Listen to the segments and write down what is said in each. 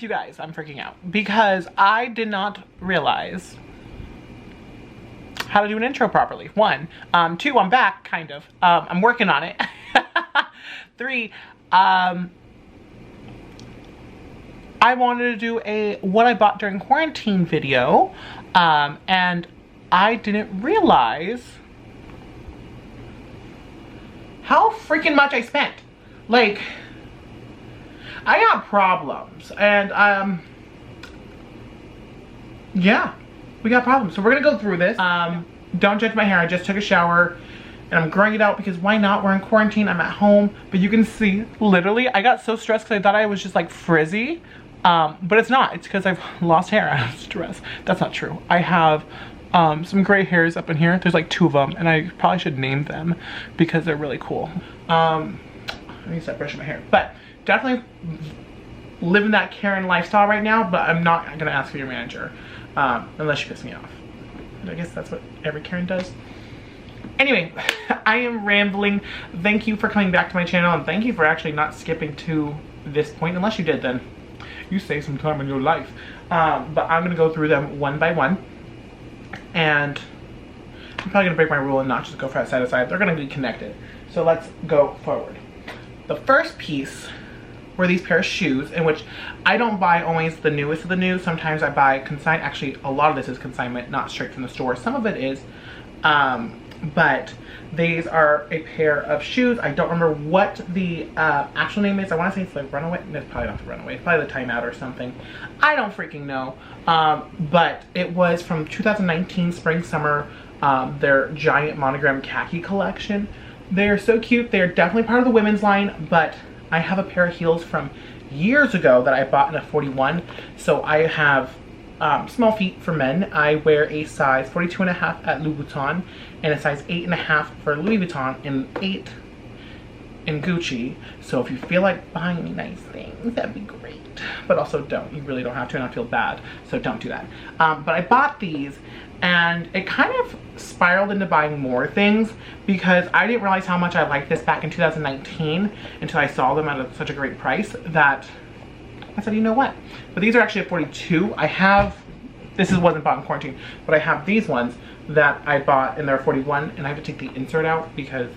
you guys, I'm freaking out because I did not realize how to do an intro properly. 1, 2, I'm back, kind of. I'm working on it. 3, I wanted to do a what I bought during quarantine video, and I didn't realize how freaking much I spent. Like, I got problems, and yeah, we got problems. So we're gonna go through this. Don't judge my hair, I just took a shower and I'm growing it out because why not? We're in quarantine, I'm at home. But you can see, literally, I got so stressed because I thought I was just like frizzy. But it's not, it's because I've lost hair out of stress. That's not true. I have some gray hairs up in here. There's like 2 of them, and I probably should name them because they're really cool. I need to start brushing my hair. But definitely living that Karen lifestyle right now, but I'm not gonna ask for your manager unless you piss me off. I guess that's what every Karen does. Anyway, I am rambling. Thank you for coming back to my channel, and thank you for actually not skipping to this point. Unless you did, then you saved some time in your life. But I'm gonna go through them one by one, and I'm probably gonna break my rule and not just go side to side. They're gonna be connected. So let's go forward. The first piece were these pair of shoes, in which I don't buy always the newest of the new. Sometimes I buy consignment. Actually, a lot of this is consignment, not straight from the store. Some of it is, but these are a pair of shoes. I don't remember what the actual name is. I want to say it's like Runaway. No, it's probably not the Runaway. It's probably the Timeout or something. I don't freaking know. But it was from 2019 spring summer, their giant monogram khaki collection. They're so cute. They're definitely part of the women's line, but I have a pair of heels from years ago that I bought in a 41. So I have small feet for men. I wear a size 42.5 at Louis Vuitton and a size 8.5 for Louis Vuitton and 8 in Gucci. So if you feel like buying me nice things, that'd be great. But also don't. You really don't have to, and I feel bad. So don't do that. But I bought these, and it kind of spiraled into buying more things because I didn't realize how much I liked this back in 2019 until I saw them at such a great price that I said, you know what? But these are actually at 42. I have, wasn't bought in quarantine, but I have these ones that I bought and they're 41, and I have to take the insert out because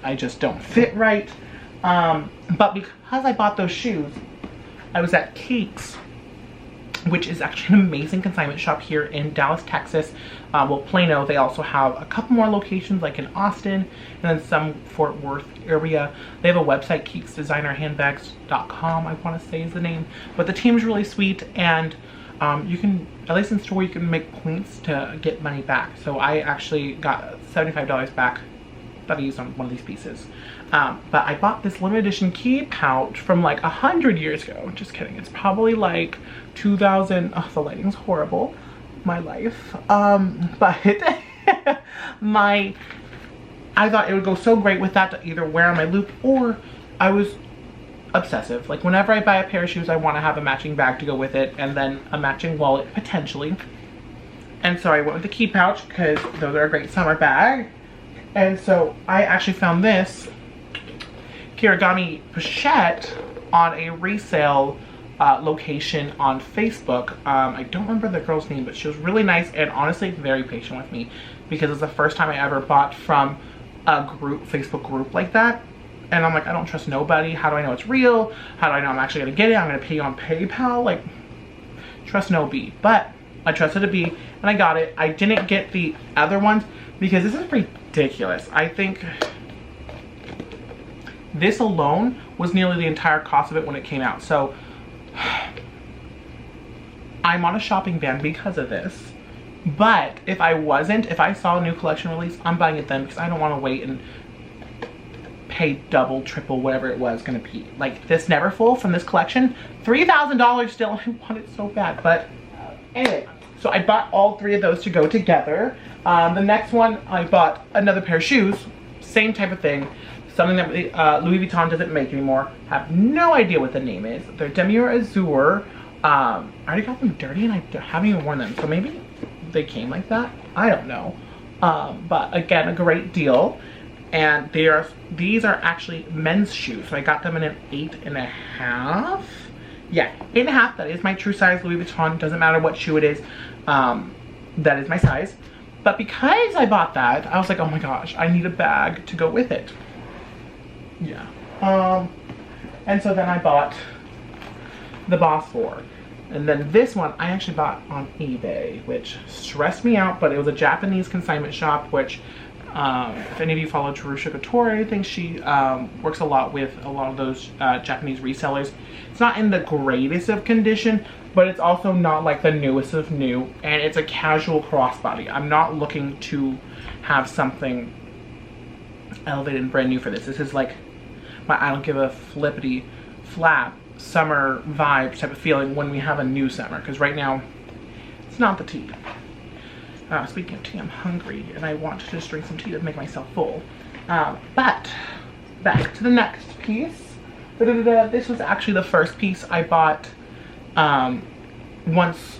I just don't fit right. But because I bought those shoes, I was at Keeks, which is actually an amazing consignment shop here in Dallas, Texas. Well, Plano. They also have a couple more locations like in Austin and then some Fort Worth area. They have a website, keeksdesignerhandbags.com, I want to say is the name. But the team's really sweet, and you can, at least in store, you can make points to get money back. So I actually got $75 back that I used on one of these pieces. But I bought this limited edition key pouch from like 100 years ago. Just kidding. It's probably like 2000. Oh, the lighting's horrible. My life. But I thought it would go so great with that to either wear on my loop, or I was obsessive. Like whenever I buy a pair of shoes, I want to have a matching bag to go with it, and then a matching wallet potentially. And so I went with the key pouch because those are a great summer bag. And so I actually found this Kirigami pochette on a resale location on Facebook. I don't remember the girl's name, but she was really nice and honestly very patient with me because it's the first time I ever bought from a Facebook group like that. And I'm like, I don't trust nobody. How do I know it's real? How do I know I'm actually gonna get it? I'm gonna pay on PayPal. Like, trust no B. But I trusted a B and I got it. I didn't get the other ones because this is ridiculous. I think this alone was nearly the entire cost of it when it came out. So I'm on a shopping ban because of this. But if I saw a new collection release, I'm buying it then because I don't want to wait and pay double, triple, whatever it was gonna be. Like this Neverfull from this collection, $3,000 still. I want it so bad. But anyway, so I bought all 3 of those to go together. The next one, I bought another pair of shoes, same type of thing. Something that Louis Vuitton doesn't make anymore. Have no idea what the name is. They're Demier Azur. I already got them dirty and I haven't even worn them. So maybe they came like that. I don't know. But again, a great deal. And these are actually men's shoes. So I got them in an 8.5. yeah, 8.5, that is my true size. Louis Vuitton, doesn't matter what shoe it is, that is my size. But because I bought that, I was like, oh my gosh, I need a bag to go with it. Yeah. And so then I bought the Boss 4. And then this one I actually bought on eBay, which stressed me out, but it was a Japanese consignment shop, which if any of you follow Terusha Couture or anything, she works a lot with a lot of those Japanese resellers. It's not in the greatest of condition, but it's also not like the newest of new, and it's a casual crossbody. I'm not looking to have something elevated and brand new for this. This is like my I don't give a flippity flap summer vibe type of feeling when we have a new summer, because right now it's not the tea. Speaking of tea, I'm hungry and I want to just drink some tea to make myself full. But back to the next piece. This was actually the first piece I bought once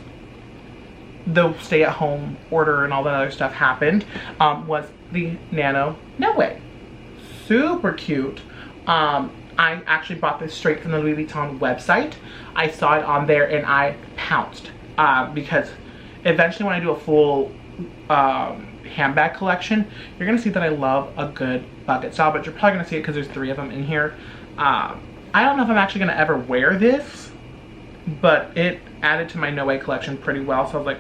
the stay-at-home order and all that other stuff happened, was the Nano No Way. Super cute. I actually bought this straight from the Louis Vuitton website. I saw it on there and I pounced because eventually when I do a full handbag collection, you're gonna see that I love a good bucket style, but you're probably gonna see it because there's 3 of them in here. I don't know if I'm actually gonna ever wear this, but it added to my No Way collection pretty well, so I was like,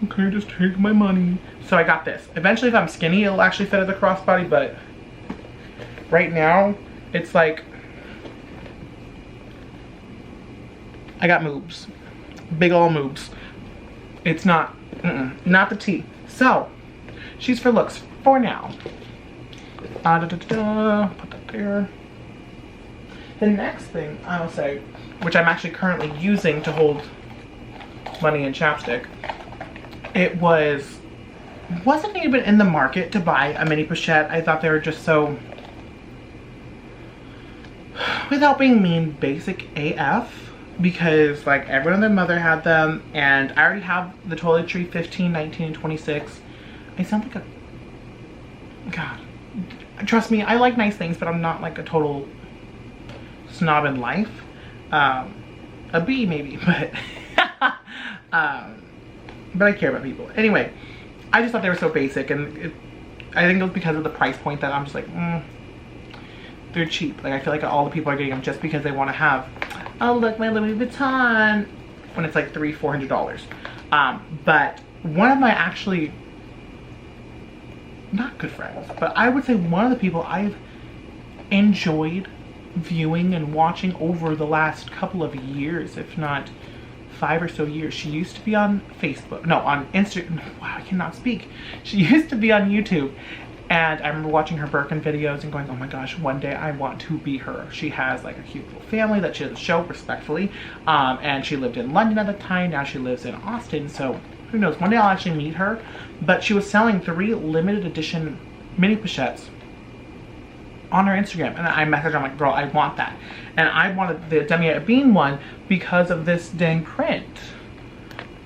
okay, just take my money. So I got this. Eventually if I'm skinny, it'll actually fit as a crossbody, but right now it's like I got moobs, big ol' moobs. It's not not the tea. So she's for looks for now. Put that there. The next thing I'll say, which I'm actually currently using to hold money and chapstick, it wasn't even in the market to buy a mini pochette. I thought they were just so, without being mean, basic AF, because like everyone and their mother had them, and I already have the toiletry 15, 19, and 26. I sound like a, God, trust me, I like nice things, but I'm not like a total snob in life. A B maybe, but but I care about people. Anyway, I just thought they were so basic, and I think it was because of the price point that I'm just like, they're cheap. Like I feel like all the people are getting them just because they want to have, oh look, my Louis Vuitton, when it's like $300–400. But one of my actually, not good friends, but I would say one of the people I've enjoyed viewing and watching over the last couple of years, if not 5 or so years. She used to be on Facebook, no, on Instagram. Wow, I cannot speak. She used to be on YouTube, and I remember watching her Birkin videos and going, oh my gosh, one day I want to be her. She has like a cute little family that she doesn't show, respectfully, and she lived in London at the time. Now she lives in Austin, so who knows, one day I'll actually meet her. But she was selling 3 limited edition mini pochettes on her Instagram, and I messaged her, I'm like, girl, I want that. And I wanted the Demi Bean one because of this dang print.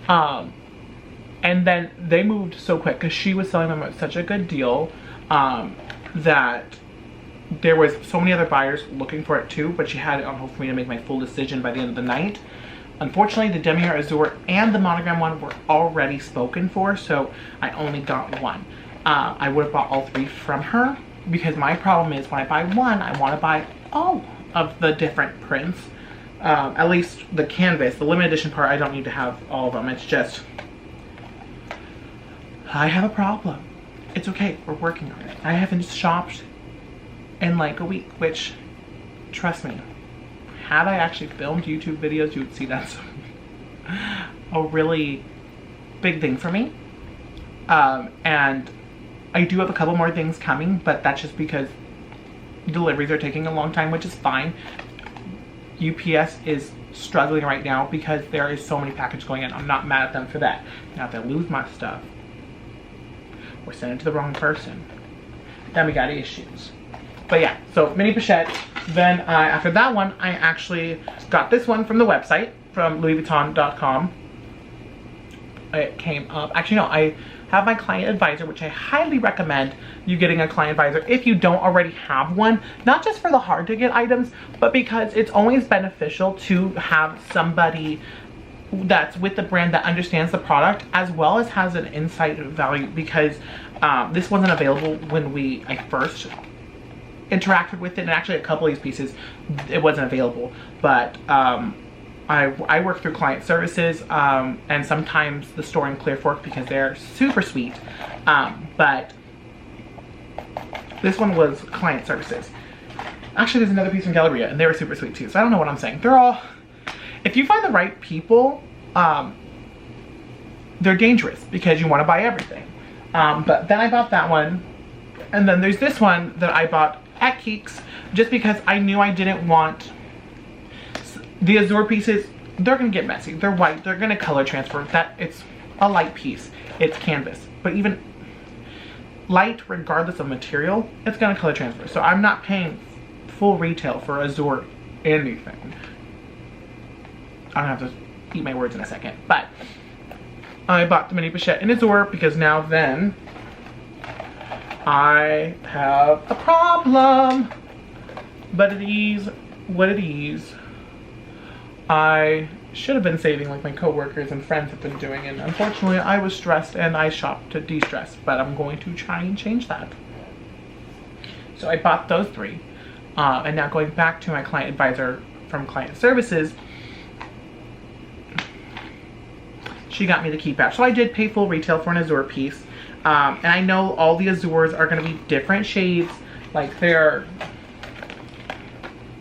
And then they moved so quick because she was selling them at such a good deal that there was so many other buyers looking for it too, but she had it on hold for me to make my full decision by the end of the night. Unfortunately, the Demi Azur and the monogram one were already spoken for, so I only got one. I would have bought all 3 from her, because my problem is when I buy one, I want to buy all of the different prints. At least the canvas, the limited edition part, I don't need to have all of them. It's just, I have a problem. It's okay, we're working on it. I haven't shopped in like a week, which, trust me, had I actually filmed YouTube videos, you would see that's a really big thing for me. And I do have a couple more things coming, but that's just because deliveries are taking a long time, which is fine. UPS is struggling right now because there is so many packages going in. I'm not mad at them for that. Now if they lose my stuff or send it to the wrong person, then we got issues. But yeah, so mini pochette. Then after that one, I actually got this one from the website, from LouisVuitton.com. It came up, actually no, have my client advisor, which I highly recommend you getting a client advisor if you don't already have one, not just for the hard to get items, but because it's always beneficial to have somebody that's with the brand that understands the product as well as has an insight value, because this wasn't available when I first interacted with it, and actually a couple of these pieces it wasn't available, but I work through client services and sometimes the store in Clear Fork because they're super sweet, but this one was client services. Actually, there's another piece from Galleria and they were super sweet too, so I don't know what I'm saying. They're all, if you find the right people, they're dangerous because you want to buy everything. But then I bought that one, and then there's this one that I bought at Keeks just because I knew I didn't want the Azure pieces. They're gonna get messy, they're white, they're gonna color transfer. That it's a light piece, it's canvas, but even light, regardless of material, it's gonna color transfer. So I'm not paying full retail for Azure anything. I don't have to eat my words in a second, but I bought the mini pochette in Azure because now then I have a problem. But it is what it is. I should have been saving like my coworkers and friends have been doing, and unfortunately I was stressed and I shopped to de-stress, but I'm going to try and change that. So I bought those three, and now going back to my client advisor from client services, she got me the key pouch. So I did pay full retail for an Azure piece, and I know all the Azures are going to be different shades, like they're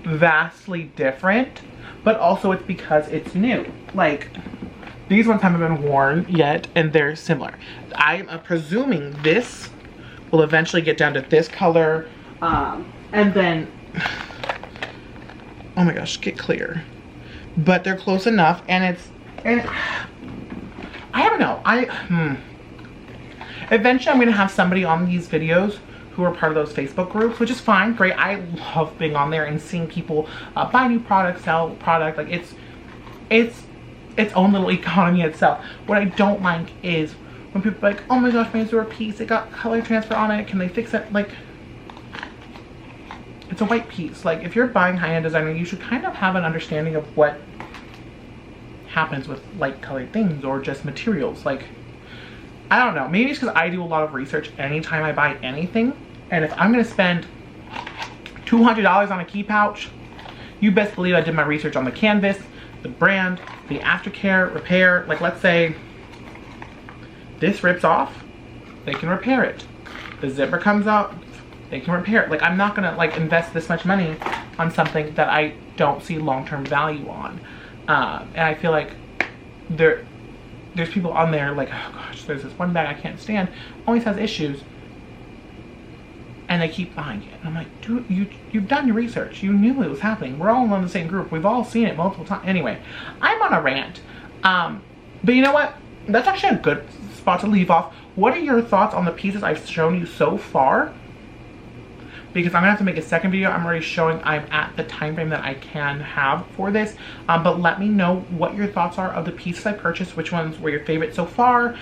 vastly different, but also it's because it's new. Like these ones haven't been worn yet and they're similar. I'm presuming this will eventually get down to this color, and then oh my gosh, get clear, but they're close enough, and I don't know. Eventually I'm gonna have somebody on these videos who are part of those Facebook groups, which is fine, great. I love being on there and seeing people buy new products, sell product. Like it's its own little economy itself. What I don't like is when people are like, oh my gosh, my Azure piece, it got color transfer on it, can they fix it? Like, it's a white piece. Like if you're buying high-end designer, you should kind of have an understanding of what happens with light colored things or just materials. Like, I don't know, maybe it's because I do a lot of research anytime I buy anything, and if I'm gonna spend $200 on a key pouch, you best believe I did my research on the canvas, the brand, the aftercare, repair. Like let's say this rips off, they can repair it. The zipper comes out, they can repair it. Like I'm not gonna like invest this much money on something that I don't see long-term value on. And I feel like there's people on there like, oh gosh, there's this one bag I can't stand, always has issues, and they keep buying it. And I'm like, dude, you've done your research. You knew it was happening. We're all in the same group. We've all seen it multiple times. Anyway, I'm on a rant. But you know what? That's actually a good spot to leave off. What are your thoughts on the pieces I've shown you so far? Because I'm gonna have to make a second video. I'm already showing I'm at the time frame that I can have for this. But let me know what your thoughts are of the pieces I purchased. Which ones were your favorite so far?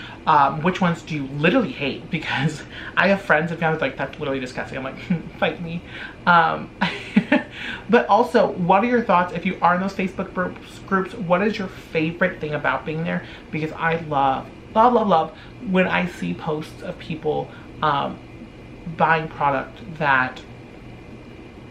Which ones do you literally hate? Because I have friends and family like, that's literally disgusting. I'm like, fight me. But also, what are your thoughts if you are in those Facebook groups? What is your favorite thing about being there? Because I love when I see posts of people buying product that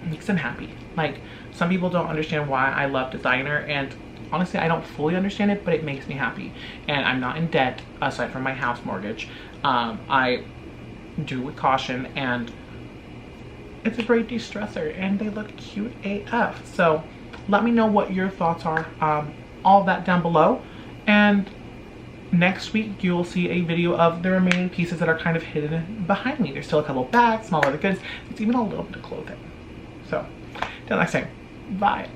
makes them happy. Like some people don't understand why I love designer, and honestly I don't fully understand it, but it makes me happy, and I'm not in debt aside from my house mortgage. I do with caution, and it's a great de-stressor, and they look cute AF. So let me know what your thoughts are, all that down below, and next week you'll see a video of the remaining pieces that are kind of hidden behind me. There's still a couple of bags, small other goods, it's even a little bit of clothing. So till next time, bye.